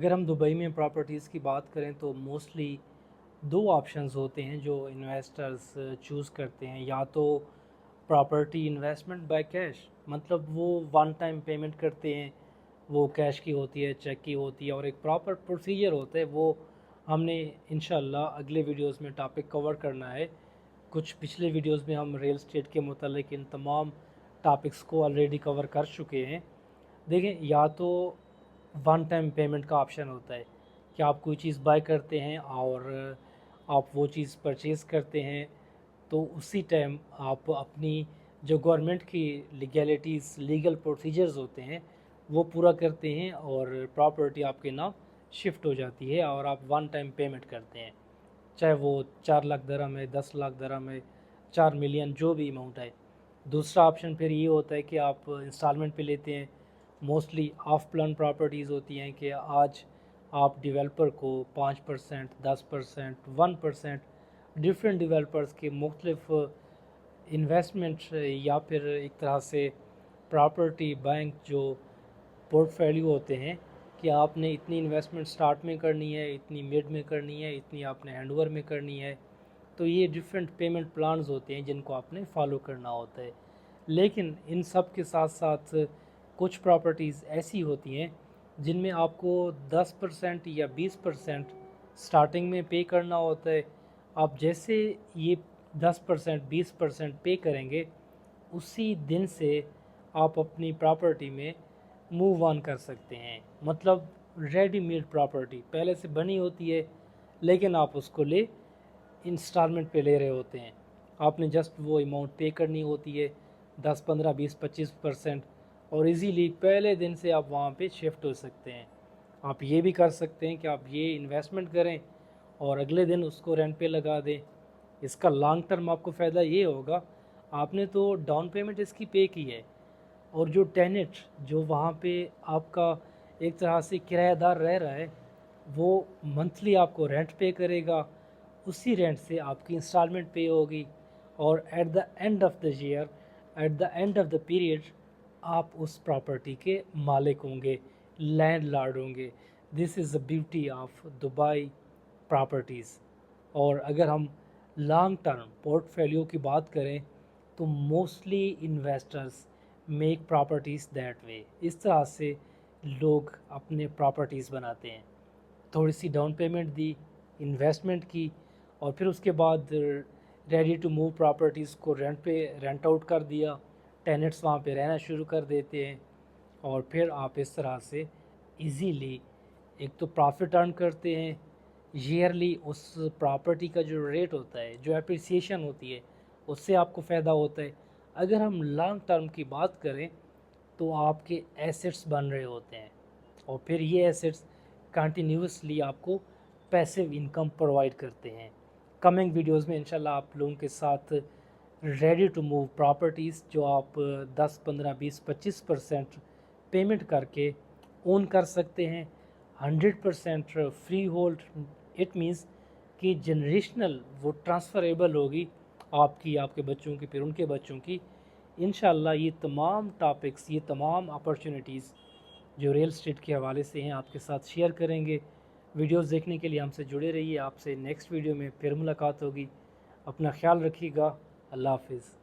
अगर हम दुबई में प्रॉपर्टीज़ की बात करें तो मोस्टली दो ऑप्शंस होते हैं जो इन्वेस्टर्स चूज़ करते हैं। या तो प्रॉपर्टी इन्वेस्टमेंट बाय कैश, मतलब वो वन टाइम पेमेंट करते हैं, वो कैश की होती है, चेक की होती है, और एक प्रॉपर प्रोसीजर होता है। वो हमने इंशाल्लाह अगले वीडियोस में टॉपिक कवर करना है। कुछ पिछले वीडियोस में हम रियल एस्टेट के मुतालिक इन तमाम टॉपिक्स को ऑलरेडी कवर कर चुके हैं। देखें, या तो वन टाइम पेमेंट का ऑप्शन होता है कि आप कोई चीज़ बाय करते हैं और आप वो चीज़ परचेज़ करते हैं, तो उसी टाइम आप अपनी जो गवर्नमेंट की लीगल प्रोसीजर्स होते हैं वो पूरा करते हैं और प्रॉपर्टी आपके नाम शिफ्ट हो जाती है और आप वन टाइम पेमेंट करते हैं, चाहे वो 4 लाख दरहम है, 10 लाख दरहम है, 4 मिलियन, जो भी अमाउंट है। दूसरा ऑप्शन फिर ये होता है कि आप इंस्टॉलमेंट पे लेते हैं। मोस्टली ऑफ प्लान प्रॉपर्टीज़ होती हैं कि आज आप डेवलपर को 5%, 10%, 1%, डिफरेंट डेवलपर्स के मुख्तलिफ इन्वेस्टमेंट या फिर एक तरह से प्रॉपर्टी बैंक जो पोर्टफोलियो होते हैं कि आपने इतनी इन्वेस्टमेंट स्टार्ट में करनी है, इतनी मिड में करनी है, इतनी आपने हैंडओवर में करनी है। तो ये डिफरेंट पेमेंट प्लान्स होते हैं जिनको आपने फॉलो करना होता है। लेकिन इन सब के साथ साथ कुछ प्रॉपर्टीज़ ऐसी होती हैं जिनमें आपको 10% या 20% स्टार्टिंग में पे करना होता है। आप जैसे ये 10% 20% पे करेंगे, उसी दिन से आप अपनी प्रॉपर्टी में मूव ऑन कर सकते हैं। मतलब रेडीमेड प्रॉपर्टी पहले से बनी होती है, लेकिन आप उसको इंस्टॉलमेंट पे ले रहे होते हैं। आपने जस्ट वो अमाउंट पे करनी होती है, 10, 15, 20, 25%, और इजीली पहले दिन से आप वहाँ पे शिफ्ट हो सकते हैं। आप ये भी कर सकते हैं कि आप ये इन्वेस्टमेंट करें और अगले दिन उसको रेंट पे लगा दें। इसका लॉन्ग टर्म आपको फ़ायदा ये होगा, आपने तो डाउन पेमेंट इसकी पे की है, और जो टेनेंट जो वहाँ पे आपका एक तरह से किराएदार रह रहा है, वो मंथली आपको रेंट पे करेगा। उसी रेंट से आपकी इंस्टॉलमेंट पे होगी, और at the end of the year, at the end of the period, आप उस प्रॉपर्टी के मालिक होंगे, लैंडलॉर्ड होंगे। This is the beauty of Dubai properties. और अगर हम लॉन्ग टर्म पोर्टफोलियो की बात करें तो mostly investors make properties that way. इस तरह से लोग अपने प्रॉपर्टीज़ बनाते हैं। थोड़ी सी डाउन पेमेंट दी, इन्वेस्टमेंट की, और फिर उसके बाद रेडी टू मूव प्रॉपर्टीज़ को रेंट आउट कर दिया। टेनेंट्स वहाँ पे रहना शुरू कर देते हैं, और फिर आप इस तरह से इजीली एक तो प्रॉफिट अर्न करते हैं। ईयरली उस प्रॉपर्टी का जो रेट होता है, जो एप्रिसिएशन होती है, उससे आपको फ़ायदा होता है। अगर हम लॉन्ग टर्म की बात करें तो आपके एसेट्स बन रहे होते हैं, और फिर ये एसेट्स कंटिन्यूसली आपको पैसिव इनकम प्रोवाइड करते हैं। कमिंग वीडियोस में इंशाल्लाह आप लोगों के साथ रेडी टू मूव प्रॉपर्टीज़ जो आप 10, 15, 20, 25% पेमेंट करके ओन कर सकते हैं। 100% फ्री होल्ड, इट मीन्स कि जनरेशनल वो ट्रांसफ़रेबल होगी, आपकी, आपके बच्चों की, फिर उनके बच्चों की। इंशाल्लाह ये तमाम टॉपिक्स, ये तमाम अपॉर्चुनिटीज़ जो रियल एस्टेट के हवाले से हैं, आपके साथ शेयर करेंगे। वीडियोस देखने के लिए हमसे जुड़े रहिए। आपसे नेक्स्ट वीडियो में फिर मुलाकात होगी। अपना ख्याल रखिएगा। अल्लाह हाफिज़।